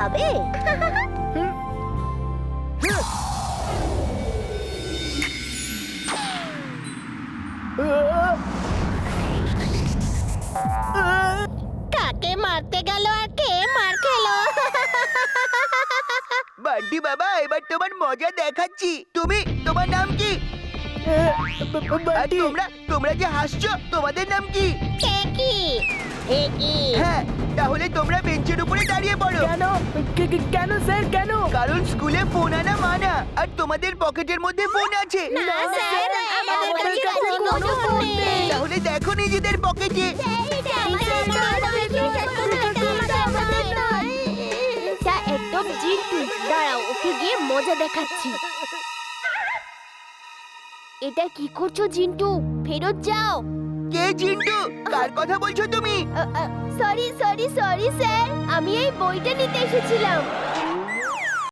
খাবে? কাকে মারতে গেল আর কে মার খেলো? বান্টি বাবা, এবার তোমার মজা দেখাচ্ছি। তোমার নাম কি? আর তোমরা যে হাসছো, তোমাদের নাম কি? কে কি? এ কি? হ্যাঁ, তাহলে তোমরা বেঞ্চের উপরে দাঁড়িয়ে পড়ো। কেন স্যার, কেন? কারণ স্কুলে ফোন আনা মানা, আর তোমাদের পকেটের মধ্যে ফোন আছে। না স্যার, আমাদের কাছে কোনো ফোন নেই। তাহলে দেখো নিজেদের পকেটে। এটা একদম জিন্টু। দাঁড়াও, ওকে গিয়ে মজা দেখাচ্ছি। এটা কি করছো জিন্টু? ফেরত যাও। কে চিন্টু? কার কথা বলছো তুমি? সরি স্যার, আমি এই বইটা নিতে এসেছিলাম।